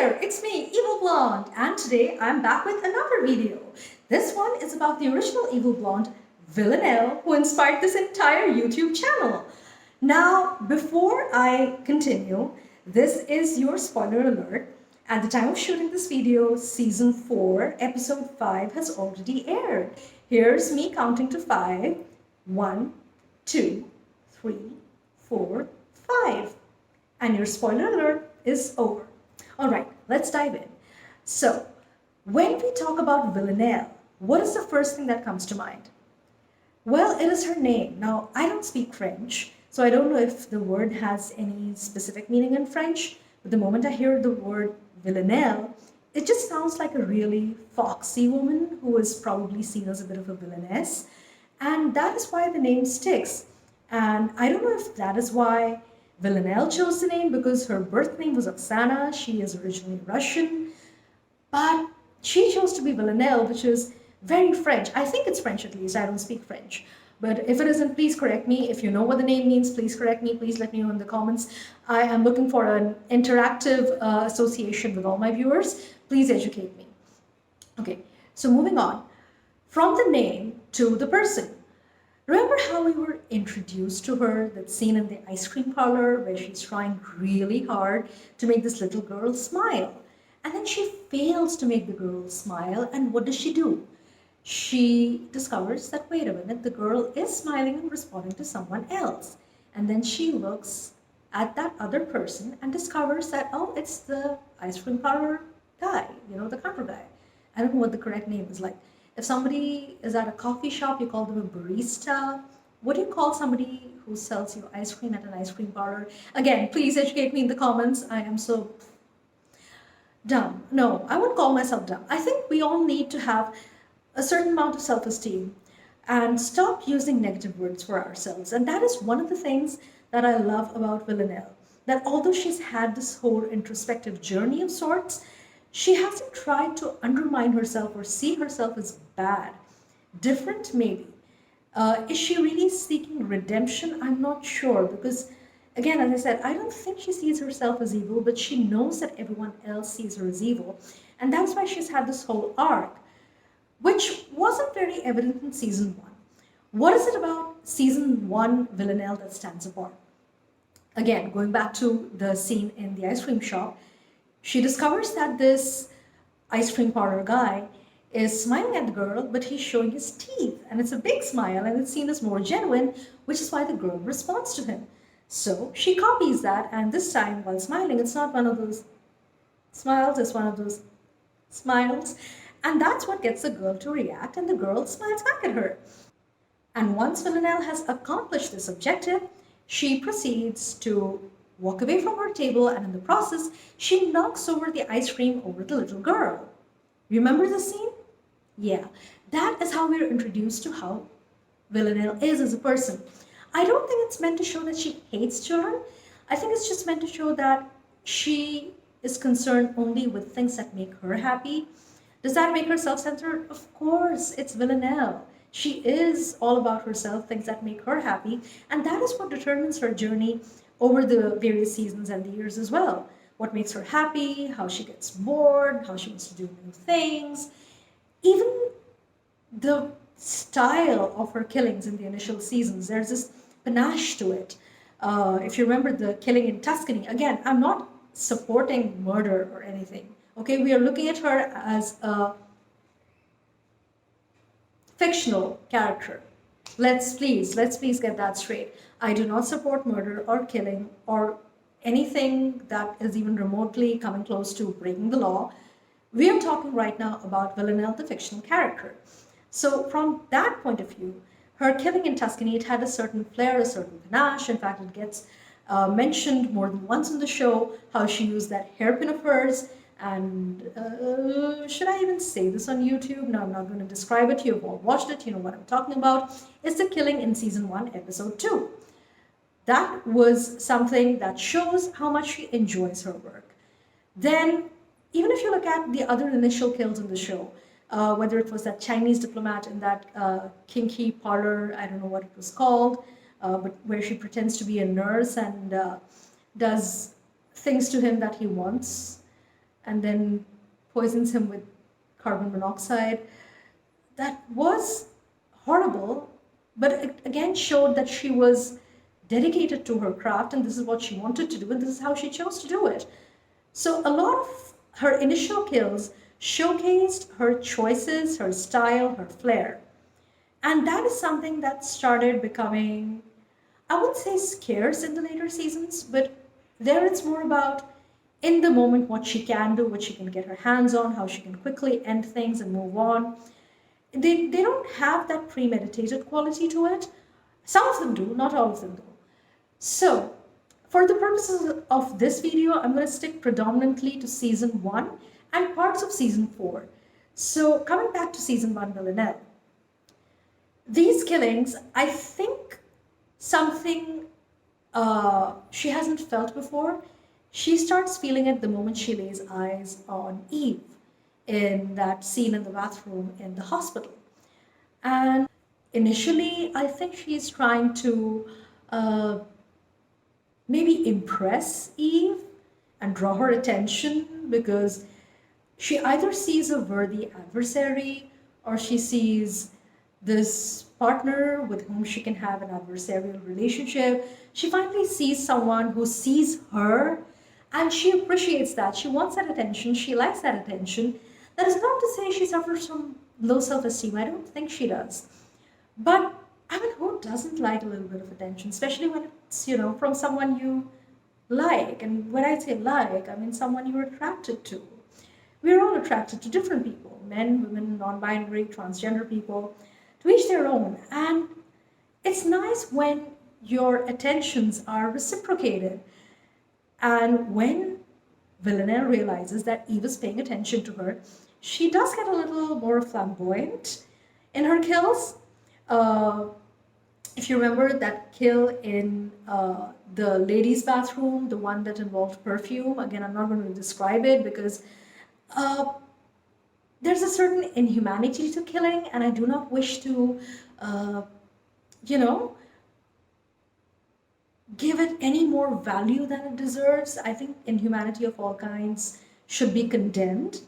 there, it's me, Evil Blonde, and today I'm back with another video. This one is about the original Evil Blonde, Villanelle, who inspired this entire YouTube channel. Now, before I continue, this is your spoiler alert. At the time of shooting this video, Season 4, Episode 5 has already aired. Here's me counting to 5. 1, 2, 3, 4, 5. And your spoiler alert is over. All right, let's dive in. So, when we talk about Villanelle, what is the first thing that comes to mind? Well, it is her name. Now, I don't speak French, so I don't know if the word has any specific meaning in French, but the moment I hear the word Villanelle, it just sounds like a really foxy woman who is probably seen as a bit of a villainess, and that is why the name sticks. And I don't know if that is why Villanelle chose the name, because her birth name was Oksana. She is originally Russian, but she chose to be Villanelle, which is very French. I think it's French at least. I don't speak French. But if it isn't, please correct me. If you know what the name means, please correct me. Please let me know in the comments. I am looking for an interactive association with all my viewers. Please educate me. Okay, so moving on. From the name to the person. Remember how we were introduced to her, that scene in the ice cream parlor where she's trying really hard to make this little girl smile? And then she fails to make the girl smile, and what does she do? She discovers that, wait a minute, the girl is smiling and responding to someone else. And then she looks at that other person and discovers that, oh, it's the ice cream parlor guy, the counter guy. I don't know what the correct name is. Like, if somebody is at a coffee shop, you call them a barista. What do you call somebody who sells you ice cream at an ice cream parlor? Again, please educate me in the comments. I am so dumb. No, I wouldn't call myself dumb. I think we all need to have a certain amount of self-esteem and stop using negative words for ourselves. And that is one of the things that I love about Villanelle. That although she's had this whole introspective journey of sorts, she hasn't tried to undermine herself or see herself as bad. Different, maybe. Is she really seeking redemption? I'm not sure, because, again, as I said, I don't think she sees herself as evil, but she knows that everyone else sees her as evil. And that's why she's had this whole arc, which wasn't very evident in Season 1. What is it about Season 1 Villanelle that stands apart? Again, going back to the scene in the ice cream shop, she discovers that this ice cream parlor guy is smiling at the girl, but he's showing his teeth. And it's a big smile, and it's seen as more genuine, which is why the girl responds to him. So she copies that, and this time, while smiling, it's not one of those smiles, it's one of those smiles. And that's what gets the girl to react, and the girl smiles back at her. And once Villanelle has accomplished this objective, she proceeds to walk away from her table, and in the process, she knocks over the ice cream over the little girl. Remember the scene? Yeah, that is how we're introduced to how Villanelle is as a person. I don't think it's meant to show that she hates children. I think it's just meant to show that she is concerned only with things that make her happy. Does that make her self-centered? Of course, it's Villanelle. She is all about herself, things that make her happy, and that is what determines her journey over the various seasons and the years as well. What makes her happy, how she gets bored, how she wants to do new things. Even the style of her killings in the initial seasons, there's this panache to it. If you remember the killing in Tuscany, again, I'm not supporting murder or anything. Okay, we are looking at her as a fictional character. Let's please get that straight. I do not support murder or killing or anything that is even remotely coming close to breaking the law. We are talking right now about Villanelle, the fictional character. So from that point of view, her killing in Tuscany, it had a certain flair, a certain panache. In fact, it gets mentioned more than once in the show, how she used that hairpin of hers. And should I even say this on YouTube? No, I'm not going to describe it. You've all watched it. You know what I'm talking about. It's the killing in Season 1, Episode 2. That was something that shows how much she enjoys her work. Then, even if you look at the other initial kills in the show, whether it was that Chinese diplomat in that kinky parlor, I don't know what it was called, but where she pretends to be a nurse and does things to him that he wants. and then poisons him with carbon monoxide. That was horrible, but it again showed that she was dedicated to her craft and this is what she wanted to do and this is how she chose to do it. So a lot of her initial kills showcased her choices, her style, her flair. And that is something that started becoming, I wouldn't say scarce in the later seasons, but there it's more about in the moment what she can do, what she can get her hands on, how she can quickly end things and move on. They don't have that premeditated quality to it. Some of them do, not all of them do. So, for the purposes of this video, I'm going to stick predominantly to season 1 and parts of season 4. So, coming back to season 1, Villanelle. These killings, I think something she hasn't felt before. She starts feeling it the moment she lays eyes on Eve in that scene in the bathroom in the hospital. And initially, I think she's trying to uh, maybe impress Eve and draw her attention because she either sees a worthy adversary or she sees this partner with whom she can have an adversarial relationship. She finally sees someone who sees her and she appreciates that. She wants that attention. She likes that attention. That is not to say she suffers from low self esteem. I don't think she does. But I mean, who doesn't like a little bit of attention, especially when it's, from someone you like? And when I say like, I mean someone you're attracted to. We're all attracted to different people, men, women, non binary, transgender people, to each their own. And it's nice when your attentions are reciprocated. And when Villanelle realizes that Eve is paying attention to her, she does get a little more flamboyant in her kills. If you remember that kill in the ladies' bathroom, the one that involved perfume, again, I'm not going to describe it because uh, there's a certain inhumanity to killing, and I do not wish to, uh, you know, give it any more value than it deserves. I think inhumanity of all kinds should be condemned.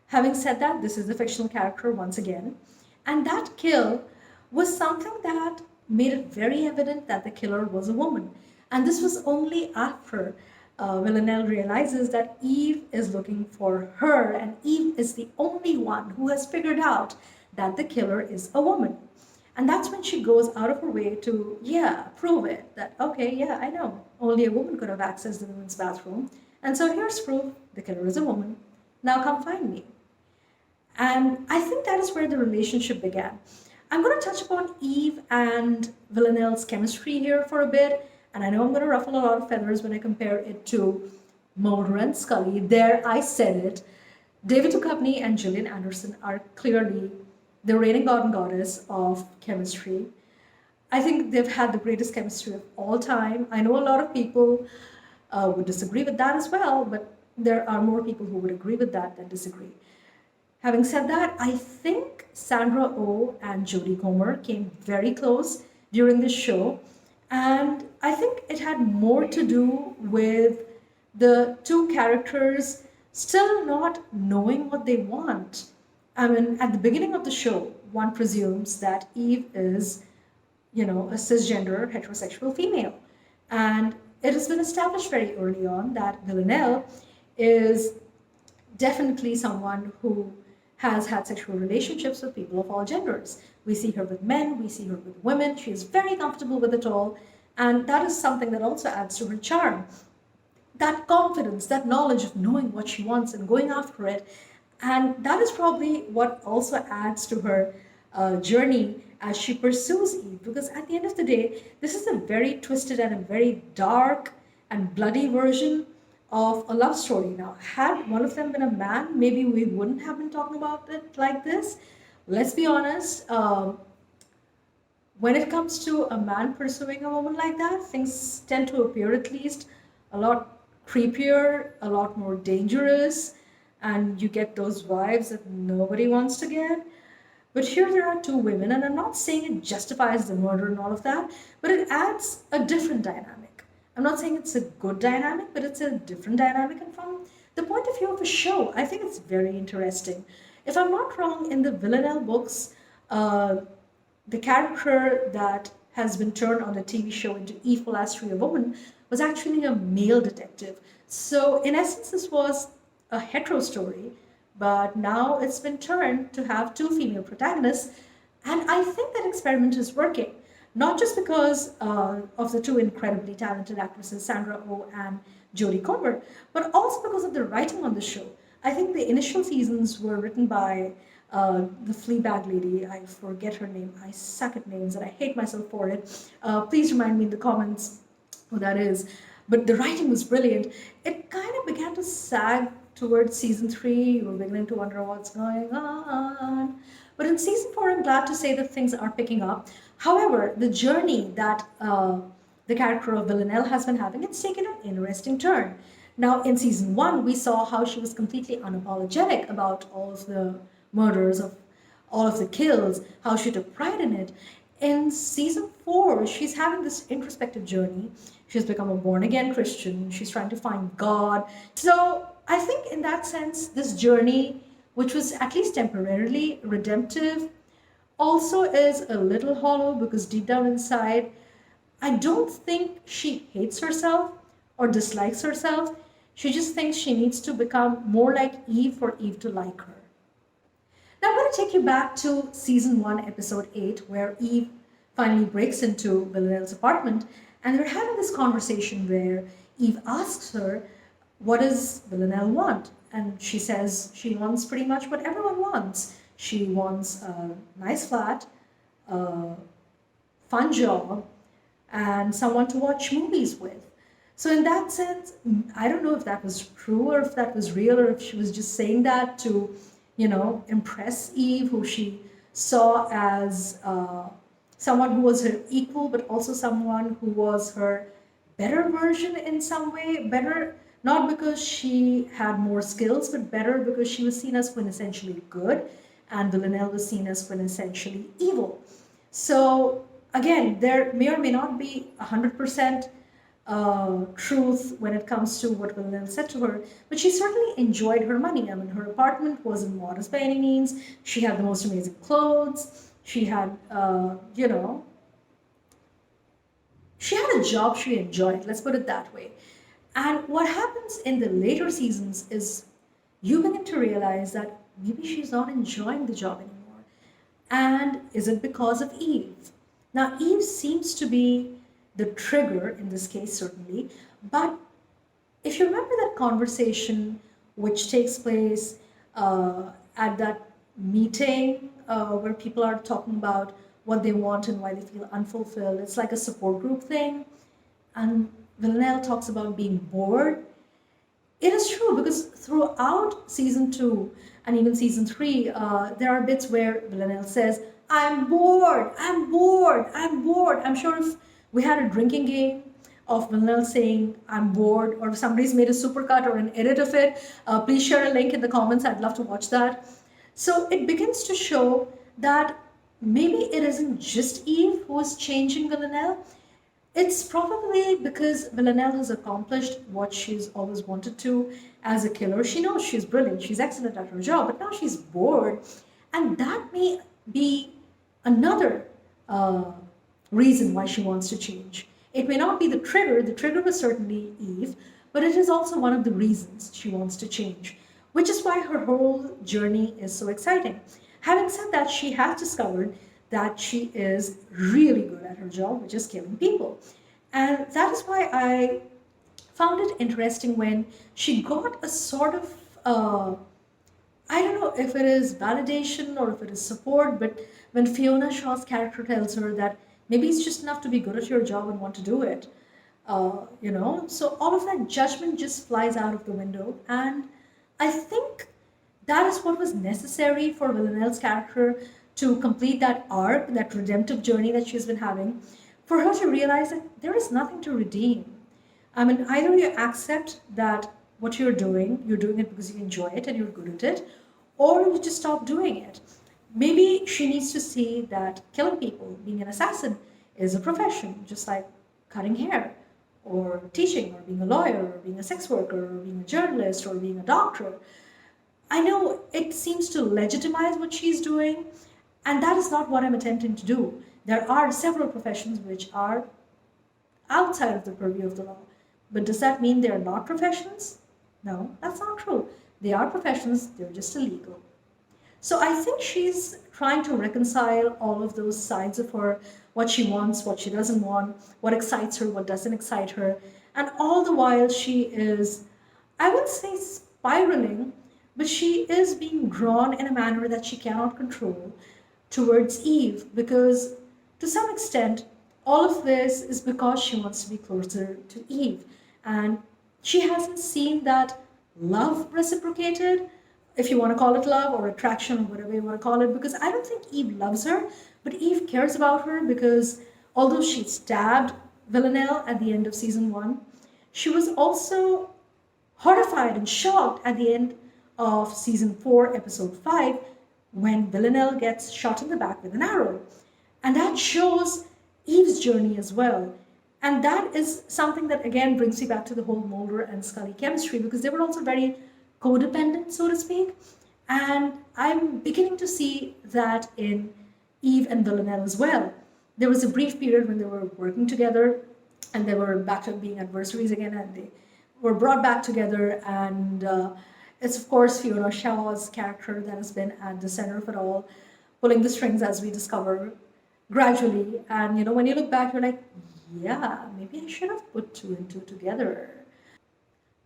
Having said that, this is the fictional character once again. And that kill was something that made it very evident that the killer was a woman. And this was only after Villanelle realizes that Eve is looking for her, and Eve is the only one who has figured out that the killer is a woman. And that's when she goes out of her way to, prove it. That, okay, yeah, I know. Only a woman could have accessed the women's bathroom. And so here's proof the killer is a woman. Now come find me. And I think that is where the relationship began. I'm going to touch upon Eve and Villanelle's chemistry here for a bit. And I know I'm going to ruffle a lot of feathers when I compare it to Mulder and Scully. There, I said it. David Duchovny and Gillian Anderson are clearly the reigning god and goddess of chemistry. I think they've had the greatest chemistry of all time. I know a lot of people would disagree with that as well, but there are more people who would agree with that than disagree. Having said that, I think Sandra Oh and Jodie Comer came very close during this show. And I think it had more to do with the two characters still not knowing what they want. I mean, at the beginning of the show, one presumes that Eve is, a cisgender heterosexual female. And it has been established very early on that Villanelle is definitely someone who has had sexual relationships with people of all genders. We see her with men, we see her with women. She is very comfortable with it all. And that is something that also adds to her charm. That confidence, that knowledge of knowing what she wants and going after it. And that is probably what also adds to her journey as she pursues Eve. Because at the end of the day, this is a very twisted and a very dark and bloody version of a love story. Now, had one of them been a man, maybe we wouldn't have been talking about it like this. Let's be honest, when it comes to a man pursuing a woman like that, things tend to appear at least a lot creepier, a lot more dangerous, and you get those vibes that nobody wants to get. But here there are two women, and I'm not saying it justifies the murder and all of that, but it adds a different dynamic. I'm not saying it's a good dynamic, but it's a different dynamic. And from the point of view of a show. I think it's very interesting. If I'm not wrong, in the Villanelle books, uh, the character that has been turned on the TV show into Eve Polastri, a woman, was actually a male detective. So, in essence, this was a hetero story, but now it's been turned to have two female protagonists. And I think that experiment is working, not just because of the two incredibly talented actresses, Sandra Oh and Jodie Comer, but also because of the writing on the show. I think the initial seasons were written by the Fleabag lady. I forget her name. I suck at names and I hate myself for it. Please remind me in the comments who that is. But the writing was brilliant. It kind of began to sag towards season three. You were beginning to wonder what's going on. But in season four, I'm glad to say that things are picking up. However, the journey that the character of Villanelle has been having, it's taken an interesting turn. Now, in season one, we saw how she was completely unapologetic about all of the murders, of all of the kills, how she took pride in it. In season four, she's having this introspective journey. She's become a born again Christian. She's trying to find God. So I think, in that sense, this journey, which was at least temporarily redemptive, also is a little hollow because deep down inside, I don't think she hates herself or dislikes herself. She just thinks she needs to become more like Eve for Eve to like her. Now I'm going to take you back to season 1, episode 8, where Eve finally breaks into Villanelle's apartment and they're having this conversation where Eve asks her, what does Villanelle want? And she says she wants pretty much what everyone wants. She wants a nice flat, a fun job, and someone to watch movies with. So, in that sense, I don't know if that was true or if that was real or if she was just saying that to, impress Eve, who she saw as someone who was her equal, but also someone who was her better version in some way. Better, not because she had more skills, but better because she was seen as quintessentially good and Villanelle was seen as quintessentially evil. So, again, there may or may not be 100% truth when it comes to what Villanelle said to her, but she certainly enjoyed her money. I mean, her apartment wasn't modest by any means. She had the most amazing clothes. She had, she had a job she enjoyed, let's put it that way. And what happens in the later seasons is you begin to realize that maybe she's not enjoying the job anymore. And is it because of Eve? Now, Eve seems to be the trigger in this case, certainly. But if you remember that conversation which takes place at that meeting where people are talking about what they want and why they feel unfulfilled, it's like a support group thing. And Villanelle talks about being bored. It is true because throughout season 2 and even season 3, there are bits where Villanelle says, I'm bored, I'm bored, I'm bored. I'm sure if we had a drinking game of Villanelle saying, I'm bored, or if somebody's made a supercut or an edit of it, please share a link in the comments. I'd love to watch that. So it begins to show that maybe it isn't just Eve who is changing Villanelle. It's probably because Villanelle has accomplished what she's always wanted to as a killer. She knows she's brilliant, she's excellent at her job, but now she's bored. And that may be another reason why she wants to change. It may not be the trigger was certainly Eve, but it is also one of the reasons she wants to change, which is why her whole journey is so exciting. Having said that, she has discovered that she is really good at her job, which is killing people. And that is why I found it interesting when she got a sort of, I don't know if it is validation or if it is support, but when Fiona Shaw's character tells her that maybe it's just enough to be good at your job and want to do it, so all of that judgment just flies out of the window. And I think that is what was necessary for Villanelle's character to complete that arc, that redemptive journey that she's been having, for her to realize that there is nothing to redeem. I mean, either you accept that what you're doing it because you enjoy it and you're good at it, or you just stop doing it. Maybe she needs to see that killing people, being an assassin, is a profession, just like cutting hair or teaching, or being a lawyer, or being a sex worker, or being a journalist, or being a doctor. I know it seems to legitimize what she's doing, and that is not what I'm attempting to do. There are several professions which are outside of the purview of the law. But does that mean they are not professions? No, that's not true. They are professions, they're just illegal. So I think she's trying to reconcile all of those sides of her, what she wants, what she doesn't want, what excites her, what doesn't excite her. And all the while she is, I wouldn't say spiraling, but she is being drawn in a manner that she cannot control towards Eve, because to some extent, all of this is because she wants to be closer to Eve. And she hasn't seen that love reciprocated, if you want to call it love or attraction or whatever you want to call it, because I don't think Eve loves her, but Eve cares about her because although she stabbed Villanelle at the end of season 1, she was also horrified and shocked at the end of season 4, episode 5, when Villanelle gets shot in the back with an arrow. And that shows Eve's journey as well. And that is something that again brings me back to the whole Mulder and Scully chemistry, because they were also very codependent, so to speak. And I'm beginning to see that in Eve and Villanelle as well. There was a brief period when they were working together and they were back to being adversaries again, and they were brought back together. And it's, of course, Fiona Shaw's character that has been at the center of it all, pulling the strings as we discover gradually. And, you know, when you look back, you're like, yeah, maybe I should have put 2 and 2 together.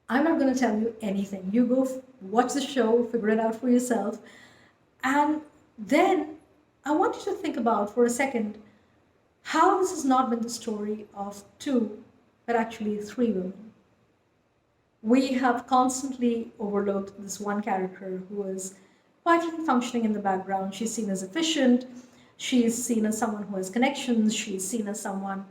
I'm not going to tell you anything. You go watch the show, figure it out for yourself. And then I want you to think about for a second how this has not been the story of 2, but actually 3 women. We have constantly overlooked this one character who is quietly functioning in the background. She's seen as efficient. She's seen as someone who has connections. She's seen as someone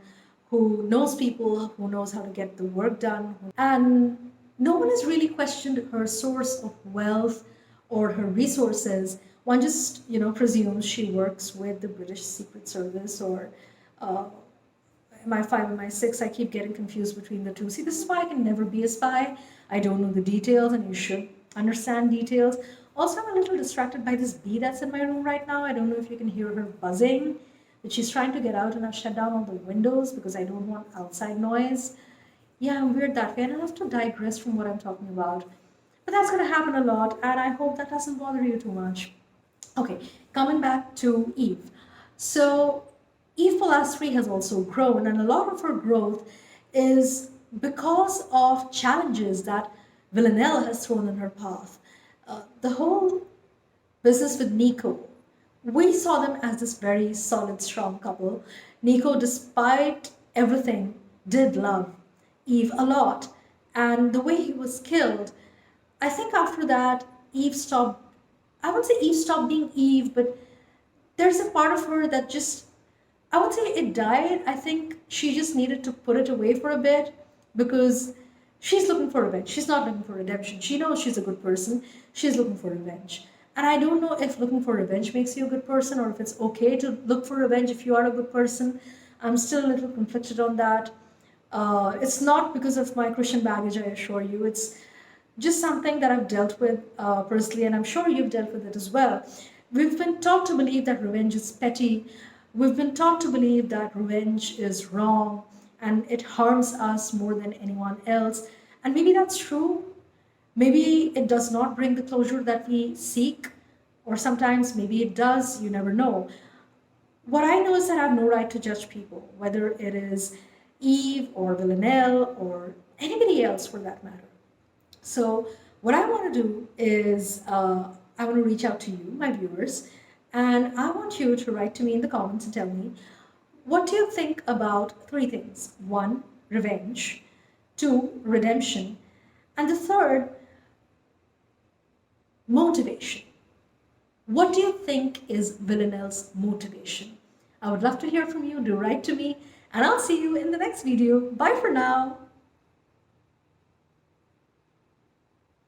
who knows people, who knows how to get the work done. And no one has really questioned her source of wealth or her resources. One just, you know, presumes she works with the British Secret Service or MI5 and MI6. I keep getting confused between the two. See, this is why I can never be a spy. I don't know the details, and you should understand details. Also, I'm a little distracted by this bee that's in my room right now. I don't know if you can hear her buzzing, but she's trying to get out, and I've shut down all the windows because I don't want outside noise. Yeah, I'm weird that way, and I have to digress from what I'm talking about. But that's going to happen a lot, and I hope that doesn't bother you too much. Okay, coming back to Eve. So, Eve Polastri has also grown, and a lot of her growth is because of challenges that Villanelle has thrown in her path. The whole business with Nico, we saw them as this very solid, strong couple. Nico, despite everything, did love Eve a lot. And the way he was killed, I think after that, Eve stopped, I wouldn't say Eve stopped being Eve, but there's a part of her that just, I would say it died. I think she just needed to put it away for a bit because she's looking for revenge. She's not looking for redemption. She knows she's a good person. She's looking for revenge. And I don't know if looking for revenge makes you a good person or if it's okay to look for revenge if you are a good person. I'm still a little conflicted on that. It's not because of my Christian baggage, I assure you. It's just something that I've dealt with personally, and I'm sure you've dealt with it as well. We've been taught to believe that revenge is petty. We've been taught to believe that revenge is wrong and it harms us more than anyone else. And maybe that's true. Maybe it does not bring the closure that we seek, or sometimes maybe it does, you never know. What I know is that I have no right to judge people, whether it is Eve or Villanelle or anybody else for that matter. So what I want to do is I want to reach out to you, my viewers, and I want you to write to me in the comments and tell me, what do you think about 3 things? 1, revenge. 2, redemption. And the third, motivation. What do you think is Villanelle's motivation? I would love to hear from you. Do write to me, and I'll see you in the next video. Bye for now.